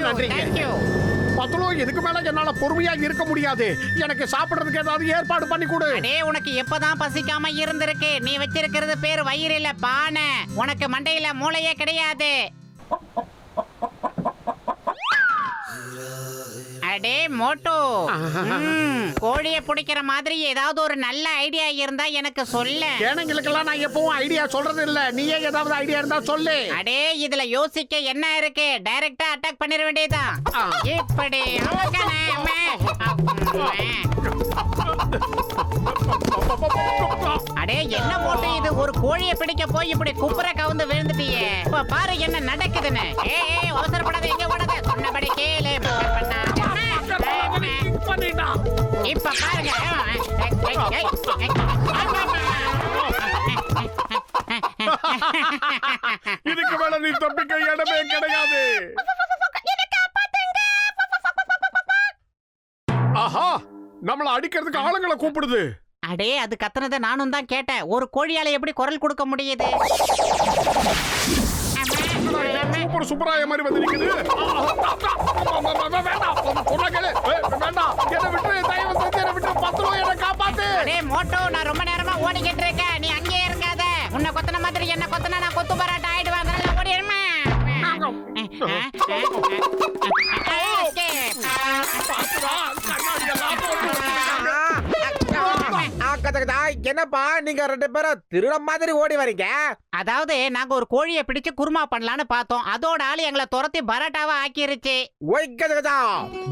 நன்றிங்க. பத்துலோ இதுக்கு மேல என்னால பொறுமையா இருக்க முடியாது. எனக்கு சாப்பிடுறதுக்கு ஏதாவது ஏற்பாடு பண்ணி கொடு. அடே உனக்கு எப்பதான் பசிக்காம இருந்திருக்கு? நீ வச்சிருக்கிறது பேர் வயிறு இல்ல பானை. உனக்கு மண்டையில மூளையே கிடையாது. அடே மோட்டோ, கோழியை பிடிக்கிற மாதிரி ஏதாவது ஒரு நல்ல ஐடியா இருந்தா எனக்கு சொல்லு. ஏனங்களுக்கெல்லாம் நான் எப்பவும் ஐடியா சொல்றது இல்ல. நீயே ஏதாவது ஐடியா இருந்தா சொல்லு. அடே இதுல யோசிக்க என்ன இருக்கு? டைரக்டா அட்டாக் பண்ணிர வேண்டியதுதான். இப்படி அடே என்ன போட்டு இது ஒரு கோழியை பிடிக்க போய் இப்படி குப்புற கவுந்து விழுந்துட்டியே. இப்ப பாரு என்ன நடக்குதுன்னு. ஏய் அவசரப்படாத, எங்க ஓடாத, சொன்னபடி கேளு. இப்ப பாருங்க. இதுக்கு மேல நீ தப்பிக்க இடமே கிடையாது. ஆஹா, நம்மள அடிக்கிறதுக்கு ஆளுங்களை கூப்பிடுது. அடே அது கத்துனதை நானும் தான் கேட்டேன். ஒரு கோழியால எப்படி குரல் கொடுக்க முடியுது? சூப்பர் சூப்பராய மாதிரி வந்து நிக்குது. வேண்டாம், என்ன விட்டு தயவு செஞ்சு என்ன விட்டு 10 ரூபாய் என்ன காப்பாத்து. அடே மோட்டோ, நான் ரொம்ப நேரமா ஓடிக்கிட்டு இருக்கேன். நீ அங்கேயே இருக்காத. உன்னை கொத்தன மாதிரி என்ன கொத்தனா நான் கொத்து பராட்டா ஆயிடுவேன். அதனால ஓடிடுமா. என்னப்பா நீங்க 2 பேரும் திருட மாதிரி ஓடி வரீங்க? அதாவது நாங்க ஒரு கோழியை பிடிச்சு குருமா பண்ணலான்னு பார்த்தோம். அதோட ஆளு எங்களை துரத்தி பராட்டாவா ஆக்கிருச்சு.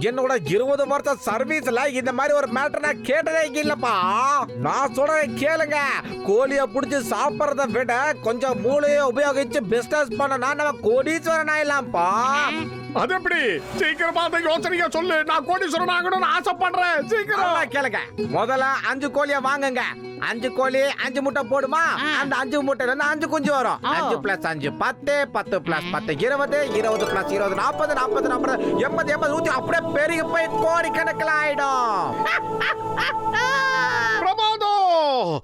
என்னோட 20 வருஷம் சர்வீஸ்ல இந்த மாதிரி ஒரு மேட்டர் நான் கேட்டதே இல்லப்பா. நான் சொல்றதை கேளுங்க. கோழியை பிடிச்சு சாப்பிடறத விட கொஞ்சம் மூளையை உபயோகிச்சு பிசினஸ் பண்ணனா நம்ம கோடீஸ்வரன் ஆயிடலாம்ப்பா. அது எப்படி? சீக்கிரமா அந்த யோசனைய சொல்லு. நான் கோடீஸ்வரன் ஆகணும்னு ஆசைப்படுறேன். சீக்கிரம் கேளுங்க. முதல்ல 5 கோழியை வாங்குங்க. 5 கோழி 5 முட்டை போடுமா? அந்த 5 முட்டையில இருந்து 5 குஞ்சு வரும். 5 + 5 10, 10 + 10 20, 20 + 20 40, 40 40 80 80 100 அப்படியே பெருகி போய் கோடிக்கணக்கில் ஆயிடும். பிரமாதம்.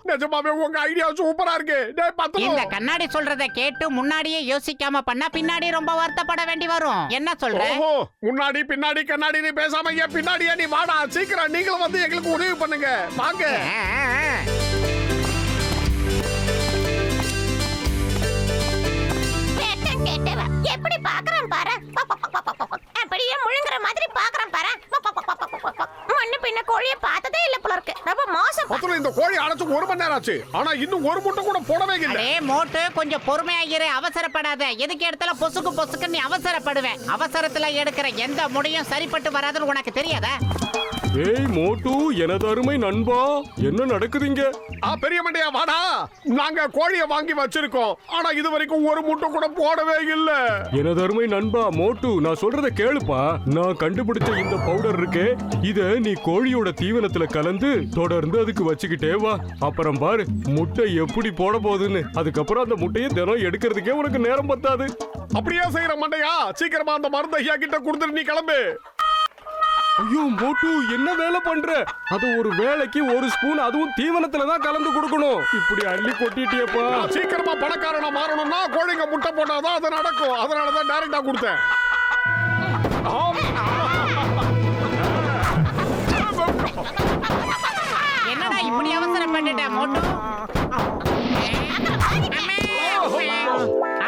நிஜமாவே உங்க ஐடியா சூப்பரா இருக்கு. டேய் பத்து, இந்த கண்ணாடி சொல்றத கேட்டு முன்னாடியே யோசிக்காம பண்ணா பின்னாடி ரொம்ப வருத்தப்பட வேண்டி வரும். என்ன சொல்ற? ஓஹோ, முன்னாடி பின்னாடி கண்ணாடி நீ பேசாம ஏன் பின்னாடியே நீ வாடா. சீக்கிரம் நீங்களும் வந்து எங்களுக்கு உதவி பண்ணுங்க. வாங்க. எப்படி பாக்குறேன் பாரு. அப்படியே முழுங்குற மாதிரி பாக்குறேன் பாரு. முன்ன பின்ன கோழியை பார்த்ததே இல்ல போல இருக்கு. ரொம்ப மோசம். பத்துல இந்த கோழி அடைச்சு 1 மணி நேரம் ஆச்சு. ஆனா இன்னும் ஒரு முட்டை கூட போடவே இல்ல. அடே மோட்டு, கொஞ்சம் பொறுமையா இரு. அவசரப்படாத. எதுக்கு எடுத்தால பொசுக்கு பொசுக்கு நீ அவசரப்படுவேன். அவசரத்துல எடுக்கிற எந்த முடியும் சரிப்பட்டு வராதுன்னு உனக்கு தெரியாதா? ஏய் மோட்டு, எனது அருமை நண்பா, என்ன நடக்குதுங்க? பெரிய மண்டையா வாடா. நாங்க கோழியை வாங்கி வச்சிருக்கோம். ஆனா இது வரைக்கும் ஒரு முட்டை கூட போடவே இல்ல. எனது அருமை நண்பா மோட்டு, நான் சொல்றத கேளுப்பா. நான் கண்டுபிடிச்ச இந்த பவுடர் இருக்கு. இத நீ கோழியோட தீவனத்துல கலந்து தொடர்ந்து அதுக்கு வச்சுக்கிட்டே வா. அப்புறம் பாரு முட்டை எப்படி போட போகுதுன்னு. அதுக்கப்புறம் அந்த முட்டையை தினம் எடுக்கிறதுக்கே உனக்கு நேரம் பத்தாது. அப்படியே செய்யற மண்டையா. சீக்கிரமா அந்த மருந்தை ஐயா கிட்ட கொடுத்துட்டு நீ கிளம்பு. ஐயோ மோட்டு, என்ன வேலை பண்ற? அது ஒரு வேளைக்கு 1 ஸ்பூன், அதுவும் தீவனத்துல தான் கலந்து கொடுக்கணும். இப்படி அள்ளி கொட்டிட்டியப்பா. சீக்கிரமா பணக்காரனா மாறணும்னா கோழிங்க முட்டை போட்டாதான் அது நடக்கும். அதனாலதான் டைரக்டா கொடுத்தேன். என்னடா இப்படி அவசரப்பட்டுட்ட மோட்டு?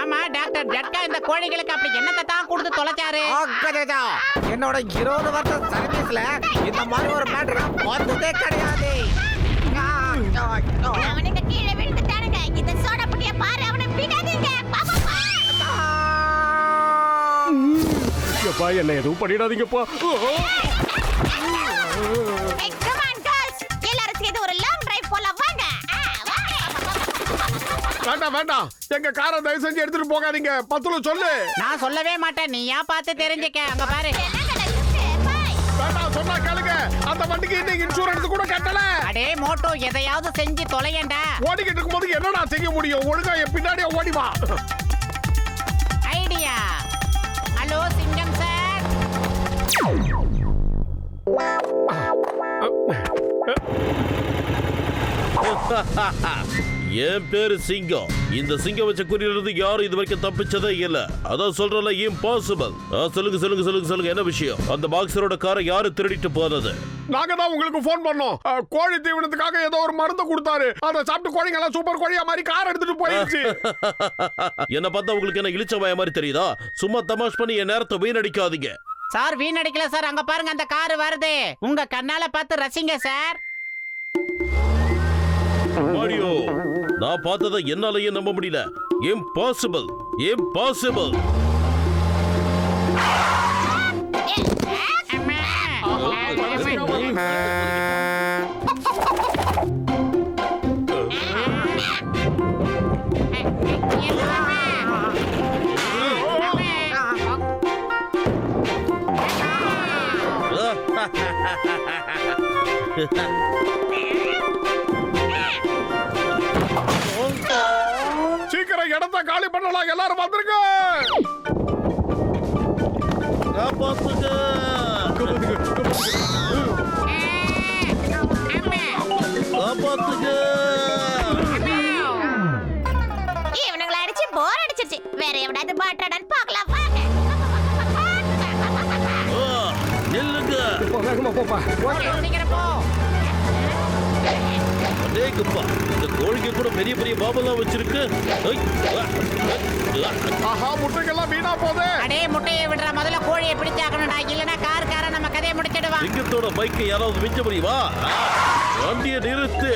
ஆமா டாக்டர் ஜட்கா இந்த கோழிகளுக்கு அப்படி என்னத்தை தான் கொடுத்து தொலைச்சாரு? என்னோட 20 வருஷம் சர்வீஸ்ல இந்த மாதிரி ஒரு மேட்டர் பார்த்ததே கிடையாது. அவனுக்கு கீழே விழுந்துட்டானுங்க. இந்த சோடா புட்டிய பாரு, அவனை விடாதீங்க. எப்பா என்ன எதுவும் பண்ணிடாதீங்கப்பா. எல்லாரும் சேர்ந்து ஒரு லாங் டிரைவ் போலாம். வாங்க. வேண்டாம் வேண்டாம், எங்க காரை தயவு செஞ்சு எடுத்துட்டு போகாதீங்க. பத்துல சொல்லு. நான் சொல்லவே மாட்டேன். நீ ஏன் பார்த்து தெரிஞ்சுக்க. அங்க பாரு. வேண்டாம் சொன்னா கேளுங்க. அந்த வண்டிக்கு இன்னைக்கு இன்சூரன்ஸ் கூட கட்டல. அடே மோட்டோ, எதையாவது செஞ்சு தொலையண்டா. ஓடிக்கிட்டு இருக்கும்போது என்னடா செய்ய முடியும்? ஒழுங்கா என் பின்னாடியே ஓடி வா. ஐடியா. ஹலோ சிங்கம் சார். என் பேரு சிங்கம். இந்த சிங்கம் வச்ச குறியிலிருந்து யாரும் இது வரைக்கும் தப்பிச்சதே இல்ல. அதான் சொல்றல இம்பாசிபிள். சொல்லுங்க சொல்லுங்க சொல்லுங்க சொல்லுங்க, என்ன விஷயம்? அந்த பாக்ஸரோட காரை யாரு திருடிட்டு போனது? நாங்க தான் உங்களுக்கு போன் பண்ணோம். கோழி தீவனத்துக்காக ஏதோ ஒரு மருந்து கொடுத்தாரு. அதை சாப்பிட்டு கோழிங்க எல்லாம் சூப்பர் கோழியா மாதிரி கார் எடுத்துட்டு போயிடுச்சு. என்ன பார்த்தா உங்களுக்கு என்ன இழிச்சவாய மாதிரி தெரியுதா? சும்மா தமாஷ் பண்ணி என் நேரத்தை வீணடிக்காதீங்க. சார் வீணடிக்கல சார், அங்க பாருங்க அந்த கார் வருது. உங்க கண்ணால பார்த்து ரசிங்க சார். மாரியோ, நான் பார்த்ததை என்னாலயே நம்ப முடியல. Impossible, impossible. சீக்கிரம் இடத்தை காலி பண்ணலாம், எல்லாரும் வந்துருங்க. காப்பாத்துங்க. காப்பாத்துங்க. இவனுங்களை அடிச்சு போர் அடிச்சிருச்சு. வேற எவனாவது பாட்டாடான்னு பார்க்கலாம் வாங்க. நில்லுங்க. வேகமா போப்பா. சீக்கிரம் போ. அடேங்கப்பா, இந்த கோழிக்கு கூட பெரிய பெரிய பாபெல்லாம் வச்சிருக்கு. ஆஹா, முட்டைக்கெல்லாம் வீணா போதே. அடே முட்டையை விடுற, முதல்ல கோழியை பிடிச்சாக்கணும்டா, இல்லனா கார நம்ம கதையை முடிச்சிடுவான். சிங்கத்தோட பைக்கை யாராவது மிஞ்ச முடியுமா? வண்டியை நிறுத்து.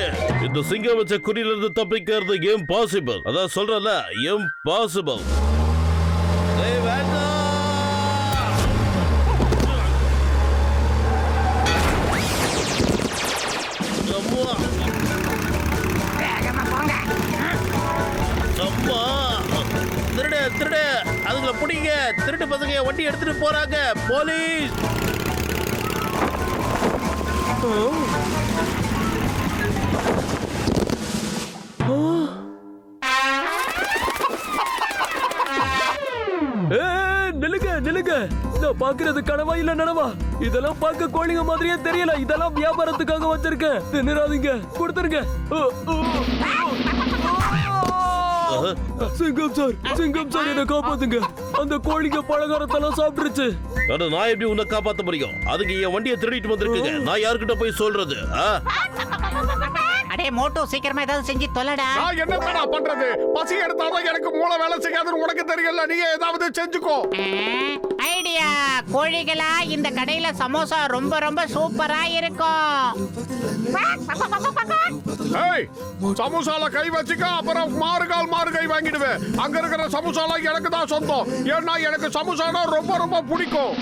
இந்த சிங்கம் வச்ச குறியில இருந்து தப்பிக்கிறது இம்பாசிபிள். அதான் சொல்றல, இம்பாசிபிள். வேண்டாம். அம்மா, திருடு திருடு, அதுங்களை பிடிங்க. திருட்டு பசங்க வண்டி எடுத்துட்டு போறாங்க. போலீஸ். நிலுங்க நிலுங்க, நான் பாக்குறது கனவா இல்ல நனவா? இதெல்லாம் பார்க்க கோழிங்க மாதிரியே தெரியல. இதெல்லாம் வியாபாரத்துக்காக வச்சிருக்கேன். தின்னுறாதீங்க, கொடுத்துருங்க. சிங்கம் சார், சிங்கம் சார், என்ன காப்பாத்துங்க. அந்த கோழிங்க பலகாரத்தெல்லாம் சாப்பிட்டுருச்சு. நான் எப்படி உன்னை காப்பாத்த முடியும்? அதுக்கு என் வண்டியை திருடிட்டு வந்திருக்குங்க. நான் யாருக்கிட்ட போய் சொல்றது? அடே மோட்டோ, சீக்கிரமா ஏதாவது செஞ்சு தொலைடா. நான் என்ன பண்றது? பசி எடுத்தாலும் எனக்கு மூளை வேலை செய்யாதுன்னு உனக்கு தெரியல. நீ ஏதாவது செஞ்சுக்கோ. ஐடியா. கோழிகளா, இந்த கடையில சமோசா ரொம்ப ரொம்ப சூப்பரா இருக்கும். ஏய், சமோசால கை வச்சுக்க, அப்புறம் மாறுகால் மாறு கை வாங்கிடுவேன். அங்க இருக்கிற சமோசால எனக்கு தான் சொந்தம். ஏன்னா எனக்கு சமோசானா ரொம்ப ரொம்ப பிடிக்கும்.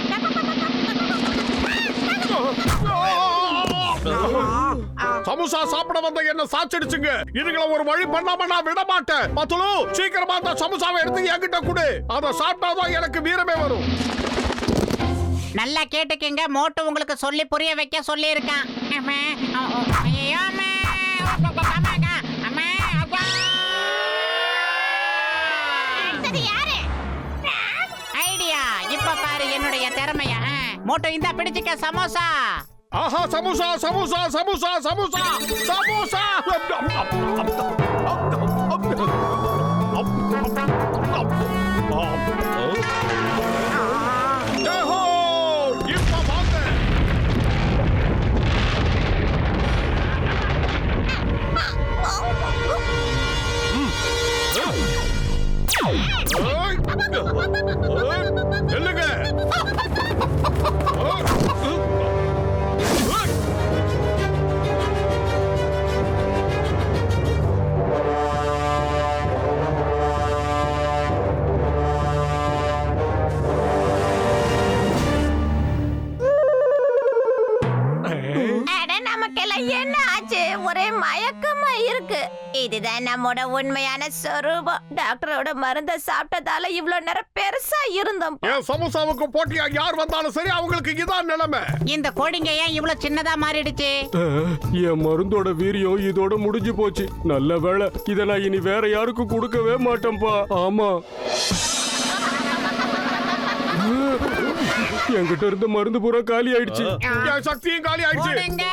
சமோசா சாப்பிட வந்த என்ன சாச்சிடுச்சுங்க. இதுங்களை ஒரு வழி பண்ணாம நான் விட மாட்டேன். பத்துலு, சீக்கிரமா அந்த சமோசாவை எடுத்து என்கிட்ட கொடு. அதை சாப்பிட்டாதான் எனக்கு வீரமே வரும். நல்லா கேட்டுக்கங்க, மோட்டோ உங்களுக்கு சொல்லி புரிய வைக்க சொல்லி இருக்கான். ஐடியா. இப்ப பாரு என்னுடைய திறமைய. மோட்டோ, இந்த பிடிச்சுக்க சமோசா. ஆஹா, சமோசா சமோசா சமோசா சமோசா சமோசா. என்ன ஆச்சு? ஒரே மயக்கமா இருக்கு. இதுதான் நம்மோட உண்மையான சொரூபம். டாக்டரோட மருந்தை சாப்பிட்டதால இவ்வளவு நேரம் பெருசா இருந்தோம். என் சமோசாவுக்கு போட்டியா யார் வந்தாலும் சரி, அவங்களுக்கு இதான் நிலைமை. இந்த கோடிங்க ஏன் இவ்வளவு சின்னதா மாறிடுச்சு? என் மருந்தோட வீரியம் இதோட முடிஞ்சு போச்சு. நல்ல வேளை, இதை நான் இனி வேற யாருக்கும் கொடுக்கவே மாட்டேன்பா. ஆமா, என்கிட்ட இருந்த மருந்து பூரா காலி ஆயிடுச்சு. என் சக்தியும் காலி ஆயிடுச்சு. ஓடுங்க.